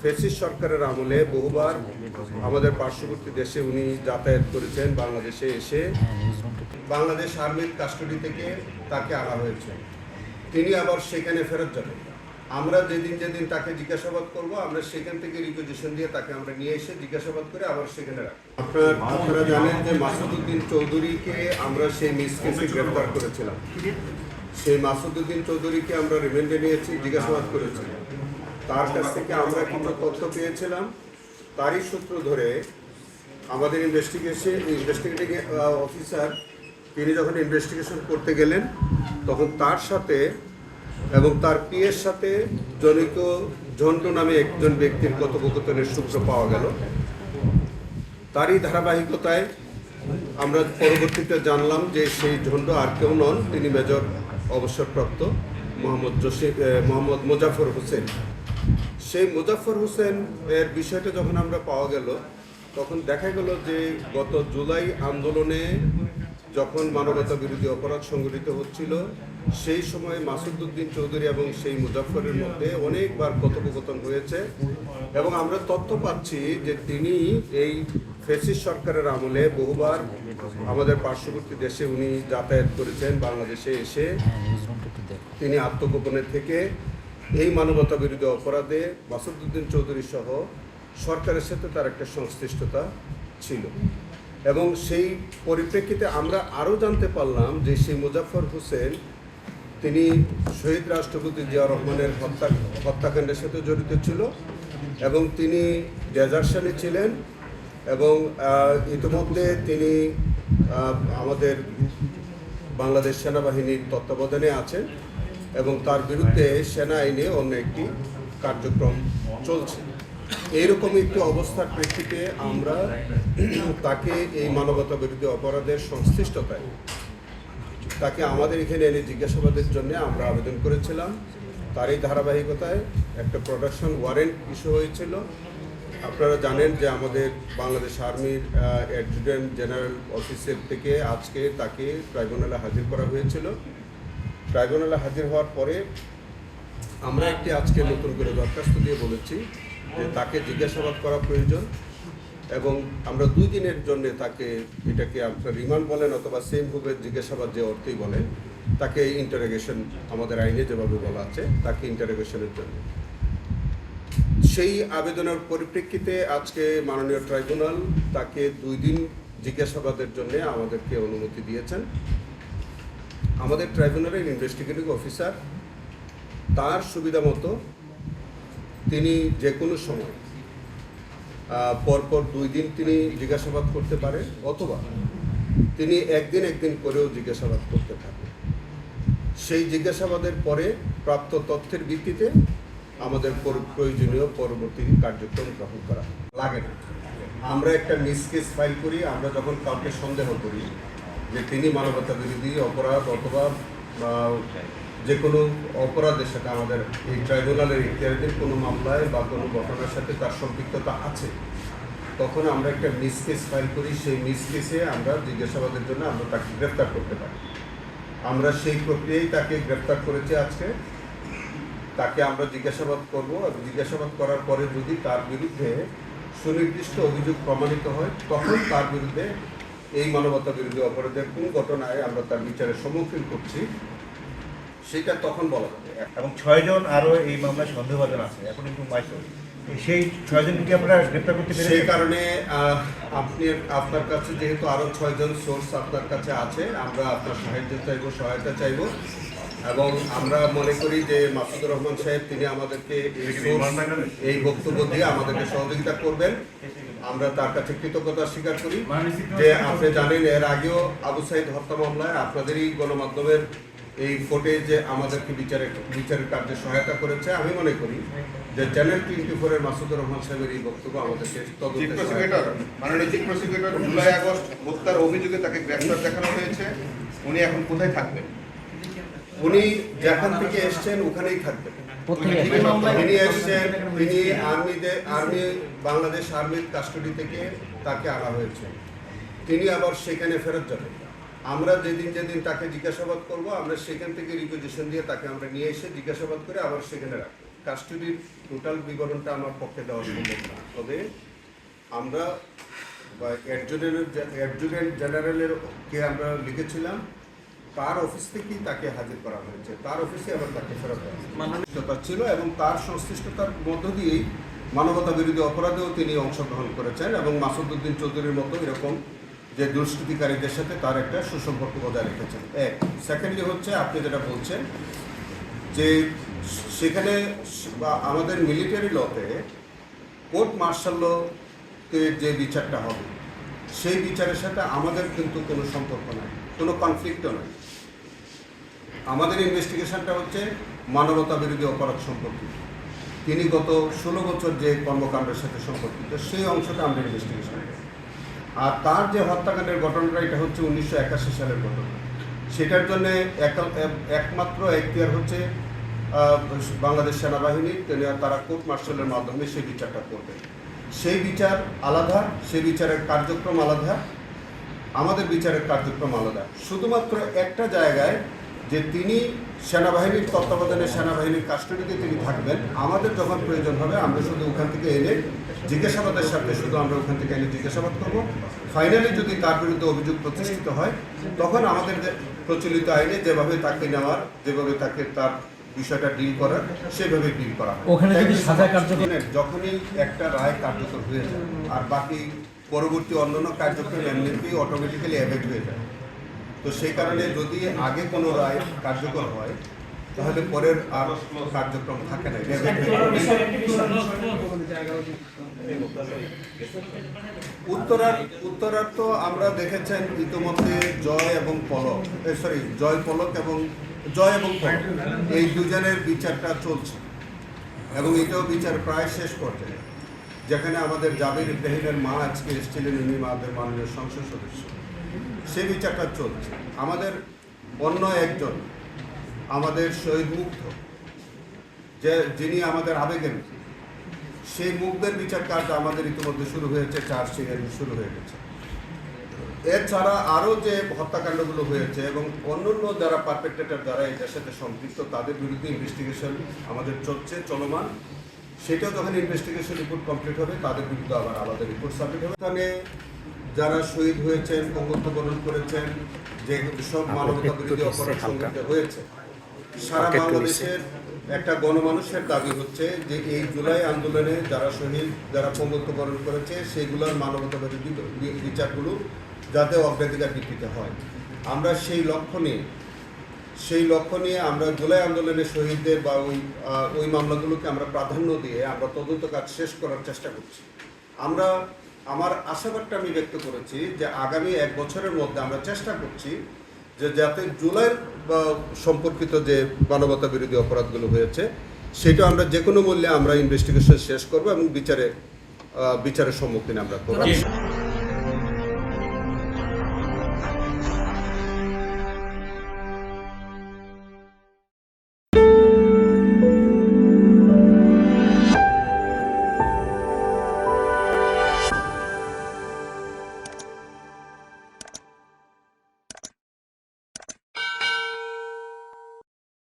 Fascist সরকারের আমলে বহুবার আমাদের পার্শ্ববর্তী দেশে উনি যাতায়াত করেছেন। বাংলাদেশে এসে বাংলাদেশ আর্মির কাস্টডি থেকে তাকে আনা হয়েছে। তিনি আবার সেখানে ফেরত যাবেন। আমরা যেদিন যেদিন তাকে জিজ্ঞাসাবাদ করব, আমরা সেখান থেকে রিকুইজিশন দিয়ে তাকে আমরা নিয়ে এসে জিজ্ঞাসাবাদ করে আবার সেখানে রাখবো। আপনারা জানেন যে মাসুদউদ্দিন চৌধুরীকে আমরা সেই মিস কেসে গ্রেফতার করেছিলাম। সেই মাসুদউদ্দিন চৌধুরীকে আমরা রিমান্ডে নিয়েছি, জিজ্ঞাসাবাদ করেছিলাম। তার কাছ থেকে আমরা কিছু তথ্য পেয়েছিলাম। তারই সূত্র ধরে আমাদের ইনভেস্টিগেটিং অফিসার তিনি যখন ইনভেস্টিগেশন করতে গেলেন, তখন তার সাথে এবং তার পিএর সাথে জনিত ঝন্টু নামে একজন ব্যক্তির কথোপকথনের সূত্র পাওয়া গেল। তারই ধারাবাহিকতায় আমরা পরবর্তীতে জানলাম যে সেই ঝন্টু আর কেউ নন, তিনি মেজর অবসরপ্রাপ্ত মোহাম্মদ মোজাফর হোসেন। সেই মোজাফর হোসেন এর বিষয়টা যখন আমরা পাওয়া গেল, তখন দেখা গেল যে গত জুলাই আন্দোলনে যখন মানবতা বিরোধী অপরাধ সংঘটিত হচ্ছিল, সেই সময় মাসুদউদ্দিন চৌধুরী এবং সেই মুজাফফরের মধ্যে অনেকবার কথোপকথন হয়েছে এবং আমরা তথ্য পাচ্ছি যে তিনি এই ফ্যাসিস্ট সরকারের আমলে বহুবার আমাদের পার্শ্ববর্তী দেশে উনি যাতায়াত করেছেন। বাংলাদেশে এসে তিনি আত্মগোপনে থেকে এই মানবতা বিরোধী অপরাধে মাসুদউদ্দিন চৌধুরী সহ সরকারের সাথে তার একটা সংশ্লিষ্টতা ছিল এবং সেই পরিপ্রেক্ষিতে আমরা আরও জানতে পারলাম যে সেই মুজাফফর হোসেন তিনি শহীদ রাষ্ট্রপতি জিয়া রহমানের হত্যাকাণ্ডের সাথে জড়িত ছিল এবং তিনি ডেজার্শনে ছিলেন এবং ইতিমধ্যে তিনি আমাদের বাংলাদেশ সেনাবাহিনীর তত্ত্বাবধানে আছেন এবং তার বিরুদ্ধে সেনা আইনে অন্য একটি কার্যক্রম চলছে। এইরকম একটি অবস্থার প্রেক্ষিতে আমরা তাকে এই মানবতা বিরোধী অপরাধের সংশ্লিষ্টতায় তাকে আমাদের এখানে এনে জিজ্ঞাসাবাদের জন্য আমরা আবেদন করেছিলাম। তার এই ধারাবাহিকতায় একটা প্রোডাকশন ওয়ারেন্ট ইস্যু হয়েছিল। আপনারা জানেন যে আমাদের বাংলাদেশ আর্মির অ্যাডজুটেন্ট জেনারেল অফিসের থেকে আজকে তাকে ট্রাইব্যুনালে হাজির করা হয়েছিল। ট্রাইব্যুনালে হাজির হওয়ার পরে আমরা একটি আজকে নতুন করে দরখাস্ত দিয়ে বলেছি যে তাকে জিজ্ঞাসাবাদ করা প্রয়োজন এবং আমরা 2 দিনের জন্য তাকে, এটাকে আপনার রিমান্ড বলেন অথবা সেম ভাবে জিজ্ঞাসাবাদ যে অর্থেই বলেন, তাকে ইন্টারোগেশন আমাদের আইনে যেভাবে বলা আছে তাকে ইন্টারোগেশনের জন্য সেই আবেদনের পরিপ্রেক্ষিতে আজকে মাননীয় ট্রাইব্যুনাল তাকে 2 দিন জিজ্ঞাসাবাদের জন্য আমাদেরকে অনুমতি দিয়েছেন। আমাদের ট্রাইব্যুনালের ইনভেস্টিগেটিং অফিসার তার সুবিধা মতো তিনি যে কোনো সময় পরপর 2 দিন তিনি জিজ্ঞাসাবাদ করতে পারেন অথবা তিনি একদিন করেও জিজ্ঞাসাবাদ করতে পারেন। সেই জিজ্ঞাসাবাদের পরে প্রাপ্ত তথ্যের ভিত্তিতে আমাদের প্রয়োজনীয় পরবর্তী কার্যক্রম গ্রহণ করা লাগে না। আমরা একটা মিস কেস ফাইল করি, আমরা যখন কাউকে সন্দেহ করি যে তিনি মানবতা বিরোধী অপরাধ অথবা যে কোনো অপরাধের সাথে আমাদের এই ট্রাইব্যুনালের ইখতিয়ারাধীন কোনো মামলায় বা কোনো ঘটনার সাথে তার সম্পৃক্ততা আছে, তখন আমরা একটা মিস কেস ফাইল করি। সেই মিস কেসে আমরা জিজ্ঞাসাবাদের জন্য আমরা তাকে গ্রেফতার করতে পারি। আমরা সেই প্রক্রিয়ায় তাকে গ্রেফতার করেছি। আজকে তাকে আমরা জিজ্ঞাসাবাদ করব এবং জিজ্ঞাসাবাদ করার পরে যদি তার বিরুদ্ধে সুনির্দিষ্ট অভিযোগ প্রমাণিত হয়, তখন তার বিরুদ্ধে এই মানবতা বিরোধী অপরাধের কোন ঘটনায় আমরা তার বিচারের সম্মুখীন করছি সেটা তখন বলা যাবে। এবং 6 জন আরও এই মামলায় সন্দেহভাজন আছে, এখন কিন্তু সেই 6 জনকে আপনারা গ্রেপ্তার করতে পেরেছেন। সেই কারণে আপনার কাছে যেহেতু আরও 6 জন সোর্স আপনার কাছে আছে, আমরা আপনার সাহায্য চাইব, সহায়তা চাইব এবং আমরা মনে করি যে মাসুদুর রহমান সাহেব তিনি আমাদেরকে এই বক্তব্য দিয়ে আমাদেরকে সহযোগিতা করবেন। আমরা তার কাছে কৃতজ্ঞতা স্বীকার করি যে আপনি জানেন এর আগেও আবু সাইদ হত্যা মামলায় আপনাদেরই গণমাধ্যমের এই ফুটেজে আমাদেরকে বিচারের কার্যে সহায়তা করেছে। আমি মনে করি যে চ্যানেল 24-এর মাসুদুর রহমান সাহেবের এই বক্তব্য আমাদেরকে মাননীয় চিফ প্রসিকিউটর জুলাই আগস্ট হত্যার অভিযোগে তাকে গ্রেফতার দেখানো হয়েছে। উনি এখন কোথায় থাকবেন? উনি যেখান থেকে এসছেন ওখানেই থাকবেন। তিনি এসছেন, তিনি আর্মি বাংলাদেশ আর্মির কাস্টডি থেকে তাকে আনা হয়েছে। তিনি আবার সেখানে ফেরত যাবেন। আমরা যেদিন যেদিন তাকে জিজ্ঞাসাবাদ করব, আমরা সেখান থেকে রিকুইজিশন দিয়ে তাকে আমরা নিয়ে এসে জিজ্ঞাসাবাদ করে আবার সেখানে রাখবো। কাস্টডির টোটাল বিবরণটা আমার পক্ষে দেওয়া সম্ভব না, তবে আমরা অ্যাডজুটেন্ট জেনারেলের কে আমরা লিখেছিলাম, তার অফিস থেকেই তাকে হাজির করা হয়েছে, তার অফিসে আবার তাকে ফেরত দেওয়া ছিল এবং তার সংশ্লিষ্টতার মধ্য দিয়েই মানবতা বিরোধী অপরাধেও তিনি অংশগ্রহণ করেছেন এবং মাসুদউদ্দিন চৌধুরীর মতো এরকম যে দুষ্কৃতিকারীদের সাথে তার একটা সুসম্পর্ক বজায় রেখেছেন। সেকেন্ডলি হচ্ছে আপনি যেটা বলছেন যে সেখানে বা আমাদের মিলিটারি লতে কোর্ট মার্শালতে যে বিচারটা হবে সেই বিচারের সাথে আমাদের কিন্তু কোনো সম্পর্ক নাই, কোনো কনফ্লিক্টও নাই। আমাদের ইনভেস্টিগেশনটা হচ্ছে মানবতা বিরোধী অপরাধ সম্পর্কিত। তিনি গত 16 বছর যে কর্মকাণ্ডের সাথে সম্পর্কিত সেই অংশটা আমরা ইনভেস্টিগেশন করি। আর তার যে হত্যাকাণ্ডের ঘটনাটা এটা হচ্ছে 1981 সালের ঘটনা। সেটার জন্য একমাত্র এখতিয়ার হচ্ছে বাংলাদেশ সেনাবাহিনী, তারা কোর্ট মার্শালের মাধ্যমে সেই বিচারটা করবে। সেই বিচার আলাদা, সেই বিচারের কার্যক্রম আলাদা, আমাদের বিচারের কার্যক্রম আলাদা। শুধুমাত্র একটা জায়গায় যে তিনি সেনাবাহিনীর তত্ত্বাবধানে সেনাবাহিনীর কাস্টডিতে তিনি থাকবেন, আমাদের যখন প্রয়োজন হবে আমরা শুধু ওখান থেকে এনে জিজ্ঞাসাবাদের সাথে শুধু আমরা ওখান থেকে এনে জিজ্ঞাসাবাদ করবো। ফাইনালি যদি তার বিরুদ্ধে অভিযোগ প্রতিষ্ঠিত হয় তখন আমাদের প্রচলিত আইনে যেভাবে তাকে নেওয়ার, যেভাবে তাকে তার বিষয়টা ডিল করার সেভাবে ডিল করা হয়। ওখানে যদি সাজা কার্যকর, যখনই একটা রায় কার্যকর হয়ে যায় আর বাকি পরবর্তী অন্যান্য কার্যক্রম এমনিতেই অটোমেটিক্যালি অ্যাভেট হয়ে যায়, তো সেই কারণে যদি আগে কোনো রায় কার্যকর হয় তাহলে পরের আর কার্যক্রম থাকে না। উত্তরার তো আমরা দেখেছেন ইতিমধ্যে জয় এবং পলক এই দুজনের বিচারটা চলছে এবং এটাও বিচার প্রায় শেষ পর্যায়ে, যেখানে আমাদের জাবির ইব্রাহিমের মা আজকে এসেছিলেন, উনি আমাদের মাননীয় সংসদ সদস্য, সে বিচারটা চলছে। আমাদের অন্য একজন আমাদের শহীদ মুগ্ধ, যিনি আমাদের আবেগের, সেই মুগ্ধের বিচার কাজ আমাদের ইতিমধ্যে শুরু হয়েছে, চার্জশিট শুরু হয়ে গেছে। এছাড়া আরও যে হত্যাকাণ্ডগুলো হয়েছে এবং অন্যান্য যারা পারপেট্রেটর যারা এটার সাথে সম্পৃক্ত তাদের বিরুদ্ধে ইনভেস্টিগেশন আমাদের চলমান। সেটাও যখন ইনভেস্টিগেশন রিপোর্ট কমপ্লিট হবে তাদের বিরুদ্ধে আবার আলাদা রিপোর্ট সাবমিট হবে। এখানে যারা শহীদ হয়েছেন, পঙ্গুত্ব বরণ করেছেন, যে সব মানবতা বিরোধী অপরাধ সংঘটিত হয়েছে, সারা বাংলাদেশের একটা গণমানুষের দাবি হচ্ছে যে এই জুলাই আন্দোলনে যারা শহীদ, যারা পঙ্গুত্ব বরণ করেছে সেগুলোর মানবতা বিরোধী বিচারগুলো যাতে অগ্রাধিকার ভিত্তিতে হয়। আমরা সেই লক্ষ্য নিয়ে আমরা জুলাই আন্দোলনের শহীদদের বা ওই মামলাগুলোকে আমরা প্রাধান্য দিয়ে আমরা তদন্ত কাজ শেষ করার চেষ্টা করছি। আমার আশাবাদটা আমি ব্যক্ত করেছি যে আগামী 1 বছরের মধ্যে আমরা চেষ্টা করছি যে যাতে জুলাইয়ের সম্পর্কিত যে মানবতা বিরোধী অপরাধগুলো হয়েছে সেটা আমরা যে কোনো মূল্যে আমরা ইনভেস্টিগেশন শেষ করব এবং বিচারের সম্মুখীন আমরা করব।